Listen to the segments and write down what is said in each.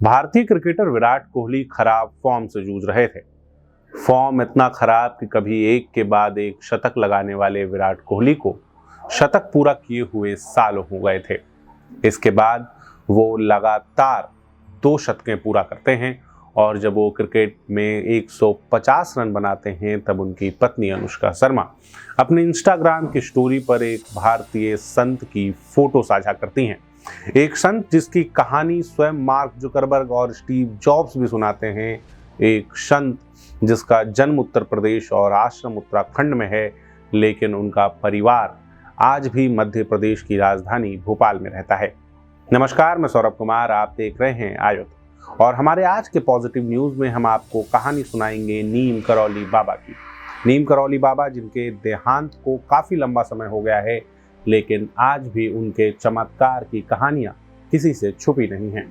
भारतीय क्रिकेटर विराट कोहली खराब फॉर्म से जूझ रहे थे। फॉर्म इतना खराब कि कभी एक के बाद एक शतक लगाने वाले विराट कोहली को शतक पूरा किए हुए साल हो गए थे। इसके बाद वो लगातार 2 शतकें पूरा करते हैं और जब वो क्रिकेट में 150 रन बनाते हैं तब उनकी पत्नी अनुष्का शर्मा अपने इंस्टाग्राम की स्टोरी पर एक भारतीय संत की फोटो साझा करती हैं। एक संत जिसकी कहानी स्वयं मार्क जुकरबर्ग और स्टीव जॉब्स भी सुनाते हैं। एक संत जिसका जन्म उत्तर प्रदेश और आश्रम उत्तराखंड में है, लेकिन उनका परिवार आज भी मध्य प्रदेश की राजधानी भोपाल में रहता है। नमस्कार, मैं सौरभ कुमार, आप देख रहे हैं आयुध और हमारे आज के पॉजिटिव न्यूज में हम आपको कहानी सुनाएंगे नीम करौली बाबा की। नीम करौली बाबा जिनके देहांत को काफी लंबा समय हो गया है, लेकिन आज भी उनके चमत्कार की कहानियां किसी से छुपी नहीं हैं।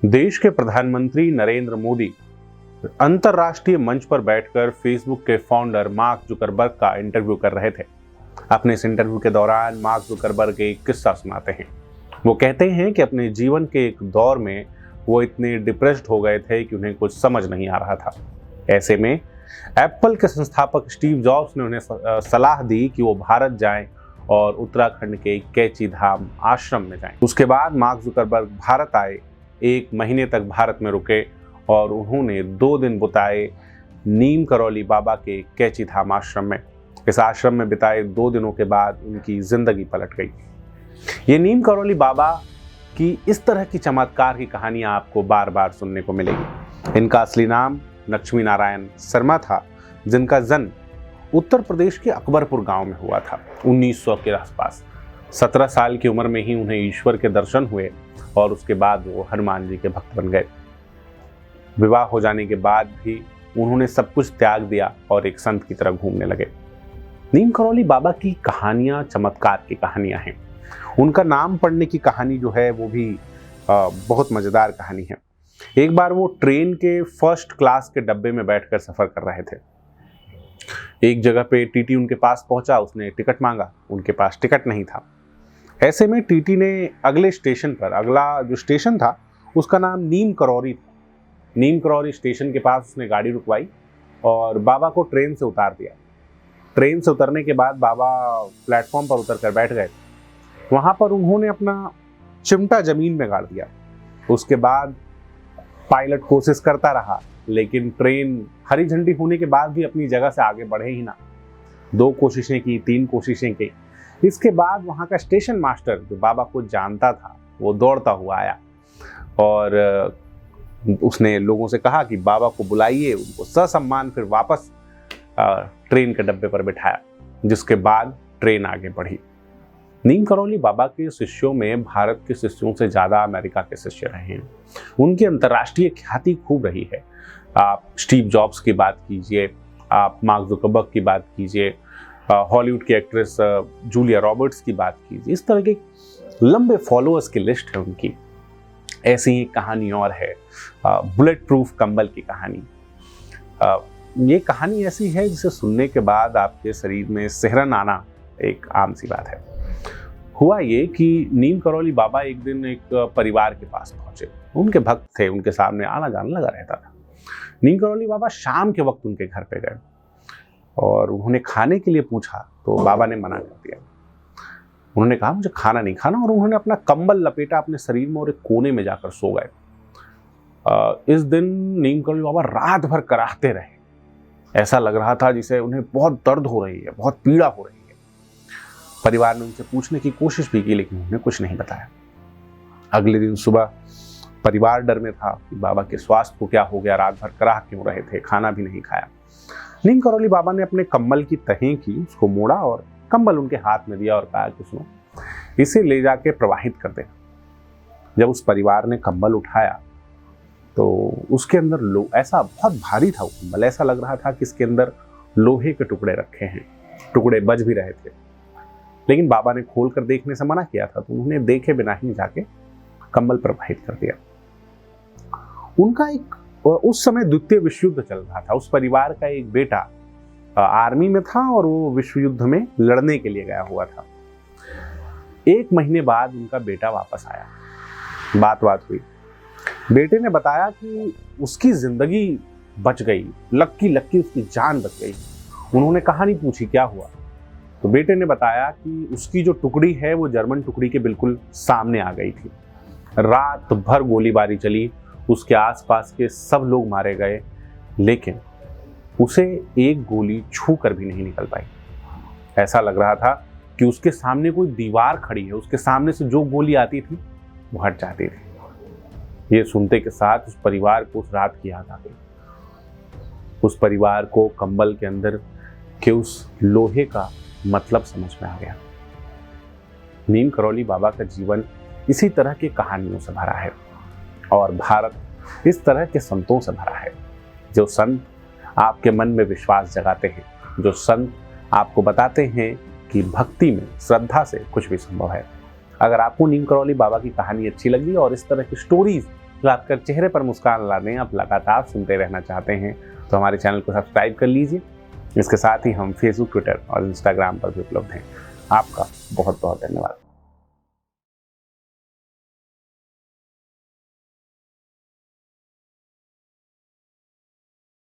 देश के प्रधानमंत्री नरेंद्र मोदी अंतर्राष्ट्रीय मंच पर बैठकर फेसबुक के फाउंडर मार्क जुकरबर्ग का इंटरव्यू कर रहे थे। अपने इस इंटरव्यू के दौरान मार्क जुकरबर्ग एक किस्सा सुनाते हैं। वो कहते हैं कि अपने जीवन के एक दौर में वो इतने डिप्रेस्ड हो गए थे कि उन्हें कुछ समझ नहीं आ रहा था। ऐसे में एप्पल के संस्थापक स्टीव जॉब्स ने उन्हें सलाह दी कि वो भारत जाएं और उत्तराखंड के कैची धाम आश्रम में जाएं। उसके बाद मार्क जुकरबर्ग भारत आए, 1 महीने तक भारत में रुके और उन्होंने 2 दिन बिताए नीम करौली बाबा के कैची धाम आश्रम में। इस आश्रम में बिताए 2 दिनों के बाद उनकी जिंदगी पलट गई। ये नीम करौली बाबा की इस तरह की चमत्कार की कहानियां आपको बार बार सुनने को मिलेगी। इनका असली नाम लक्ष्मी नारायण शर्मा था, जिनका जन्म उत्तर प्रदेश के अकबरपुर गांव में हुआ था 1900 के आसपास। 17 साल की उम्र में ही उन्हें ईश्वर के दर्शन हुए और उसके बाद वो हनुमान जी के भक्त बन गए। विवाह हो जाने के बाद भी उन्होंने सब कुछ त्याग दिया और एक संत की तरह घूमने लगे। नीम करौली बाबा की कहानियां चमत्कार की कहानियां हैं। उनका नाम पढ़ने की कहानी जो है वो भी बहुत मजेदार कहानी है। एक बार वो ट्रेन के फर्स्ट क्लास के डब्बे में बैठकर सफर कर रहे थे। एक जगह पे टीटी उनके पास पहुंचा, उसने टिकट मांगा, उनके पास टिकट नहीं था। ऐसे में टीटी ने अगले स्टेशन पर, अगला जो स्टेशन था उसका नाम नीम करौरी था। नीम करौरी स्टेशन के पास उसने गाड़ी रुकवाई और बाबा को ट्रेन से उतार दिया। ट्रेन से उतरने के बाद बाबा प्लेटफॉर्म पर उतर कर बैठ गए। वहां पर उन्होंने अपना चिमटा जमीन में गाड़ दिया। उसके बाद पायलट कोशिश करता रहा, लेकिन ट्रेन हरी झंडी होने के बाद भी अपनी जगह से आगे बढ़े ही ना। 2 कोशिशें की, 3 कोशिशें की। इसके बाद वहां का स्टेशन मास्टर जो बाबा को जानता था वो दौड़ता हुआ आया और उसने लोगों से कहा कि बाबा को बुलाइए। उनको ससम्मान फिर वापस ट्रेन के डब्बे पर बिठाया, जिसके बाद ट्रेन आगे बढ़ी। नीम करौली बाबा के शिष्यों में भारत के शिष्यों से ज़्यादा अमेरिका के शिष्य रहे हैं। उनकी अंतर्राष्ट्रीय ख्याति खूब रही है। आप स्टीव जॉब्स की बात कीजिए, आप मार्क जुकरबर्ग की बात कीजिए, हॉलीवुड की एक्ट्रेस जूलिया रॉबर्ट्स की बात कीजिए। इस तरह के लंबे फॉलोअर्स की लिस्ट है उनकी। ऐसी ही कहानी और है बुलेट प्रूफ कंबल की कहानी। ये कहानी ऐसी है जिसे सुनने के बाद आपके शरीर में सिहरन आना एक आम सी बात है। हुआ ये कि नीम करौली बाबा एक दिन एक परिवार के पास पहुंचे। उनके भक्त थे, उनके सामने आना जाना लगा रहता था। नीम करौली बाबा शाम के वक्त उनके घर पे गए और उन्होंने खाने के लिए पूछा तो बाबा ने मना कर दिया। उन्होंने कहा मुझे खाना नहीं खाना, और उन्होंने अपना कंबल लपेटा अपने शरीर में और एक कोने में जाकर सो गए। इस दिन नीम करौली बाबा रात भर कराहते रहे। ऐसा लग रहा था जिसे उन्हें बहुत दर्द हो रही है, बहुत पीड़ा हो रही है। परिवार ने उनसे पूछने की कोशिश भी की, लेकिन उन्होंने कुछ नहीं बताया। अगले दिन सुबह परिवार डर में था कि बाबा के स्वास्थ्य को क्या हो गया, रात भर कराह क्यों रहे थे, खाना भी नहीं खाया। नीम करौली बाबा ने अपने कंबल की तहें की, उसको मोड़ा और कंबल उनके हाथ में दिया और कहा कि सुनो, इसे ले जाके प्रवाहित कर दे। जब उस परिवार ने कंबल उठाया तो उसके अंदर ऐसा बहुत भारी था वो कंबल, ऐसा लग रहा था कि इसके अंदर लोहे के टुकड़े रखे हैं। टुकड़े बज भी रहे थे, लेकिन बाबा ने खोल कर देखने से मना किया था, तो उन्होंने देखे बिना ही जाके कंबल प्रवाहित कर दिया। उनका एक उस समय द्वितीय विश्व युद्ध चल रहा था। उस परिवार का एक बेटा आर्मी में था और वो विश्व युद्ध में लड़ने के लिए गया हुआ था। 1 महीने बाद उनका बेटा वापस आया, बात हुई। बेटे ने बताया कि उसकी जिंदगी बच गई, लक्की उसकी जान बच गई। उन्होंने कहानी पूछी क्या हुआ, तो बेटे ने बताया कि उसकी जो टुकड़ी है वो जर्मन टुकड़ी के बिल्कुल सामने आ गई थी। रात भर गोलीबारी चली, उसके आसपास के सब लोग मारे गए, लेकिन उसे एक गोली छू कर भी नहीं निकल पाई। ऐसा लग रहा था कि उसके सामने कोई दीवार खड़ी है, उसके सामने से जो गोली आती थी वो हट जाती थी। ये सुनते के साथ उस परिवार को उस रात की याद आ गई। उस परिवार को कंबल के अंदर के उस लोहे का मतलब समझ में आ गया। नीम करौली बाबा का जीवन इसी तरह की कहानियों से भरा है और भारत इस तरह के संतों से भरा है, जो संत आपके मन में विश्वास जगाते हैं, जो संत आपको बताते हैं कि भक्ति में, श्रद्धा से कुछ भी संभव है। अगर आपको नीम करौली बाबा की कहानी अच्छी लगी और इस तरह की स्टोरीज जो आपके चेहरे पर मुस्कान लाने आप लगातार सुनते रहना चाहते हैं, तो हमारे चैनल को सब्सक्राइब कर लीजिए। इसके साथ ही हम फेसबुक, ट्विटर और इंस्टाग्राम पर भी उपलब्ध हैं। आपका बहुत बहुत धन्यवाद।